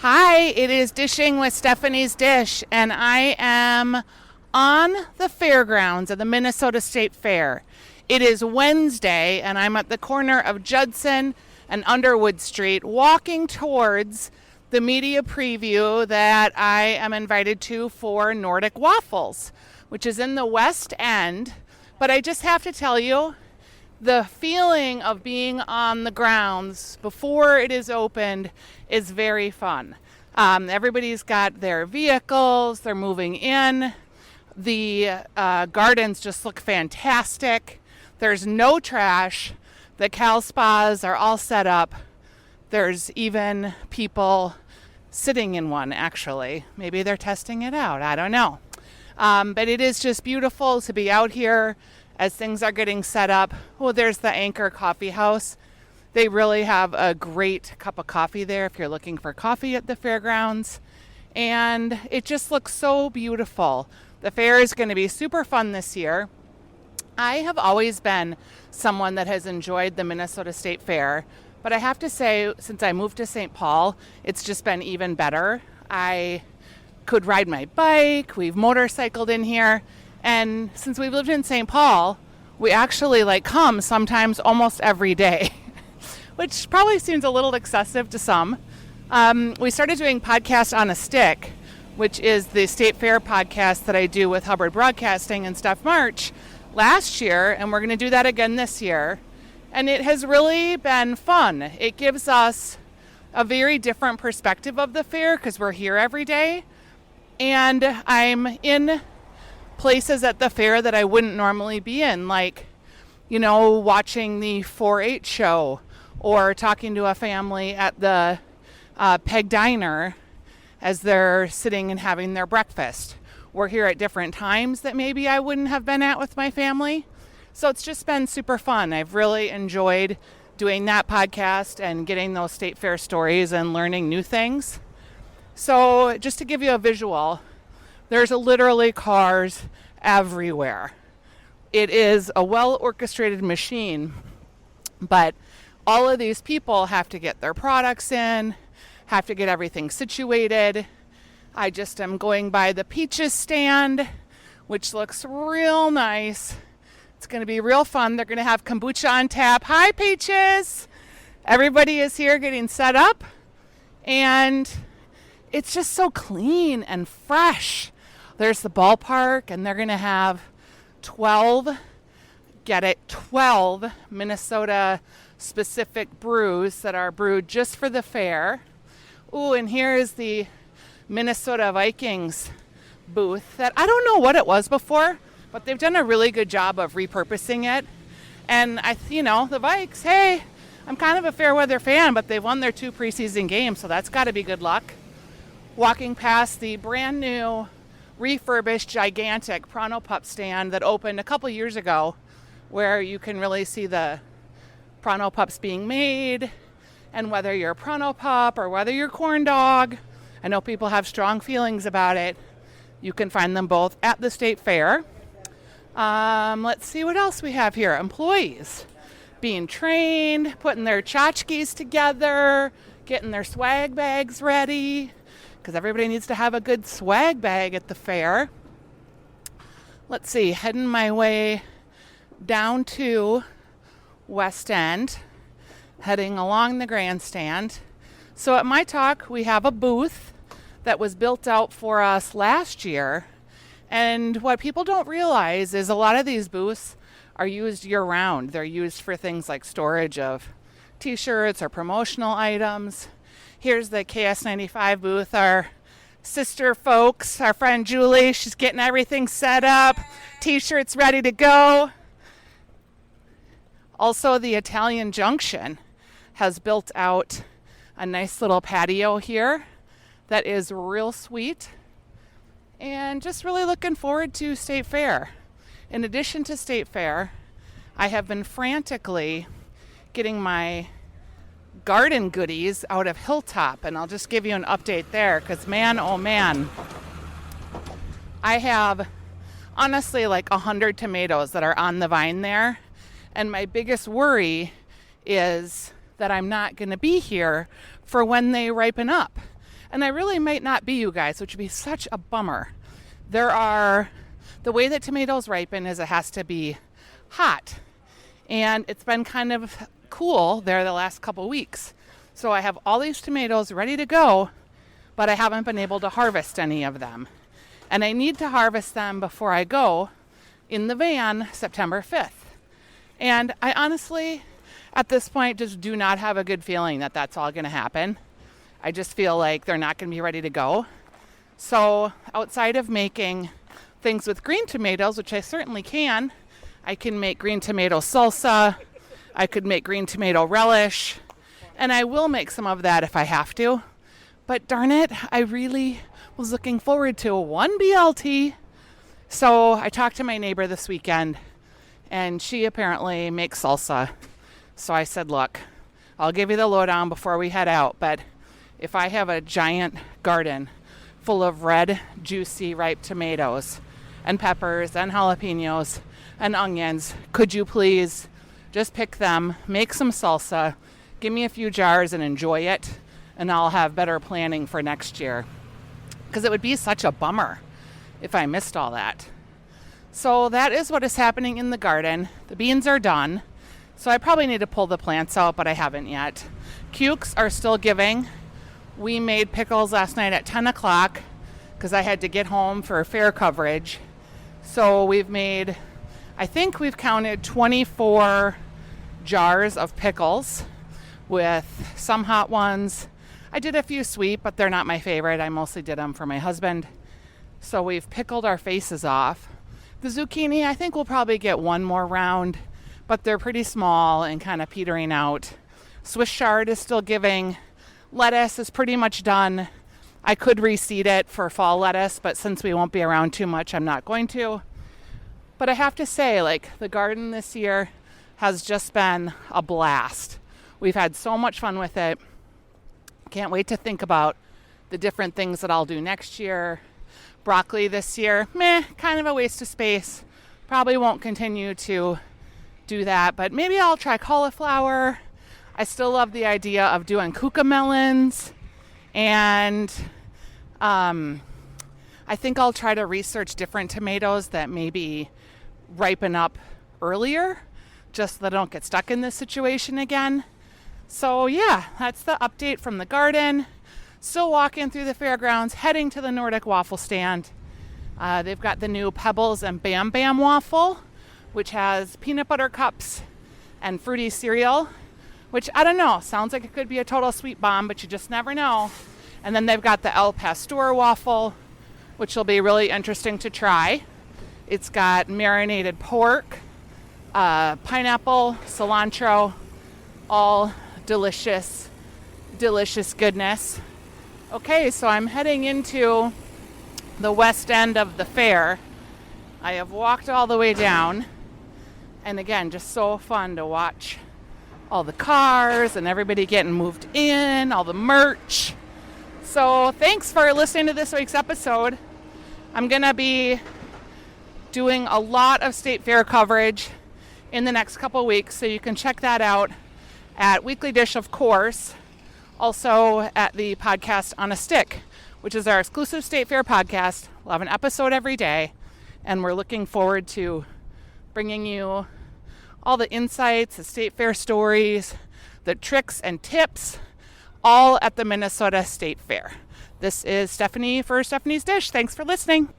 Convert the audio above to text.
Hi, it is Dishing with Stephanie's Dish, and I am on the fairgrounds of the Minnesota State Fair. It is Wednesday, and I'm at the corner of Judson and Underwood Street walking towards the media preview that I am invited to for Nordic Waffles, which is in the West End. But I just have to tell you, the feeling of being on the grounds before it is opened is very fun. Everybody's got their vehicles, they're moving in. The gardens just look fantastic. There's no trash. The Cal spas are all set up. There's even people sitting in one, actually. Maybe they're testing it out. I don't know. But it is just beautiful to be out here as things are getting set up. Oh, there's the Anchor Coffee House. They really have a great cup of coffee there if you're looking for coffee at the fairgrounds. And it just looks so beautiful. The fair is going to be super fun this year. I have always been someone that has enjoyed the Minnesota State Fair, but I have to say, since I moved to St. Paul, it's just been even better. I could ride my bike, we've motorcycled in here, and since we've lived in St. Paul, we actually come sometimes almost every day, which probably seems a little excessive to some. We started doing Podcast on a Stick, which is the State Fair podcast that I do with Hubbard Broadcasting and Steph March last year, and we're going to do that again this year. And it has really been fun. It gives us a very different perspective of the fair because we're here every day. And I'm in places at the fair that I wouldn't normally be in, watching the 4-H show or talking to a family at the Peg Diner as they're sitting and having their breakfast. We're here at different times that maybe I wouldn't have been at with my family. So it's just been super fun. I've really enjoyed doing that podcast and getting those state fair stories and learning new things. So just to give you a visual, there's literally cars everywhere. It is a well-orchestrated machine, but all of these people have to get their products in, have to get everything situated. I just am going by the Peaches stand, which looks real nice. It's going to be real fun. They're going to have kombucha on tap. Hi, Peaches! Everybody is here getting set up, and it's just so clean and fresh. There's the ballpark, and they're going to have 12 Minnesota-specific brews that are brewed just for the fair. Ooh, and here is the Minnesota Vikings booth that I don't know what it was before, but they've done a really good job of repurposing it. And the Vikes, hey, I'm kind of a fair weather fan, but they've won their 2 preseason games, so that's got to be good luck. Walking past the brand new, refurbished, gigantic Pronto Pup stand that opened a couple years ago, where you can really see the Pronto Pups being made, and whether you're a Pronto Pup or whether you're corn dog, I know people have strong feelings about it. You can find them both at the State Fair. Let's see what else we have here. Employees being trained, putting their tchotchkes together, getting their swag bags ready, because everybody needs to have a good swag bag at the fair. Let's see, heading my way down to West End, heading along the grandstand. So at my talk, we have a booth that was built out for us last year. And what people don't realize is a lot of these booths are used year-round. They're used for things like storage of t-shirts or promotional items. Here's the KS95 booth. Our sister folks, our friend Julie, she's getting everything set up. T-shirts ready to go. Also, the Italian Junction has built out a nice little patio here that is real sweet. And just really looking forward to State Fair. In addition to State Fair, I have been frantically getting my garden goodies out of Hilltop, and I'll just give you an update there, because man, oh man, I have honestly 100 tomatoes that are on the vine there, and my biggest worry is that I'm not going to be here for when they ripen up. And I really might not be, you guys, which would be such a bummer. The way that tomatoes ripen is it has to be hot. And it's been kind of cool there the last couple weeks. So I have all these tomatoes ready to go, but I haven't been able to harvest any of them. And I need to harvest them before I go in the van September 5th. And I honestly, at this point, just do not have a good feeling that that's all going to happen. I just feel like they're not going to be ready to go. So outside of making things with green tomatoes, which I certainly can, I can make green tomato salsa, I could make green tomato relish, and I will make some of that if I have to. But darn it, I really was looking forward to one BLT. So I talked to my neighbor this weekend, and she apparently makes salsa. So I said, look, I'll give you the lowdown before we head out, but if I have a giant garden full of red, juicy, ripe tomatoes and peppers and jalapenos and onions, could you please just pick them, make some salsa, give me a few jars and enjoy it, and I'll have better planning for next year. Because it would be such a bummer if I missed all that. So that is what is happening in the garden. The beans are done. So I probably need to pull the plants out, but I haven't yet. Cukes are still giving. We made pickles last night at 10 o'clock because I had to get home for fair coverage. So I think we've counted 24 jars of pickles with some hot ones. I did a few sweet, but they're not my favorite. I mostly did them for my husband. So we've pickled our faces off. The zucchini, I think we'll probably get one more round, but they're pretty small and kind of petering out. Swiss chard is still giving. Lettuce is pretty much done. I could reseed it for fall lettuce, but since we won't be around too much, I'm not going to. But I have to say, the garden this year has just been a blast. We've had so much fun with it. Can't wait to think about the different things that I'll do next year. Broccoli this year, kind of a waste of space. Probably won't continue to do that, but maybe I'll try cauliflower. I still love the idea of doing cucamelons, and I think I'll try to research different tomatoes that maybe ripen up earlier, just so that I don't get stuck in this situation again. So yeah, that's the update from the garden. Still walking through the fairgrounds, heading to the Nordic waffle stand. They've got the new Pebbles and Bam Bam waffle, which has peanut butter cups and fruity cereal, which I don't know, sounds like it could be a total sweet bomb, but you just never know. And then they've got the El Pastor waffle, which will be really interesting to try. It's got marinated pork, pineapple, cilantro, all delicious goodness. Okay, so I'm heading into the west end of the fair. I have walked all the way down, and again, just so fun to watch all the cars and everybody getting moved in, all the merch. So thanks for listening to this week's episode. I'm going to be doing a lot of state fair coverage in the next couple weeks, so you can check that out at Weekly Dish, of course. Also at the podcast On a Stick, which is our exclusive State Fair podcast. We'll have an episode every day, and we're looking forward to bringing you all the insights, the State Fair stories, the tricks and tips, all at the Minnesota State Fair. This is Stephanie for Stephanie's Dish. Thanks for listening.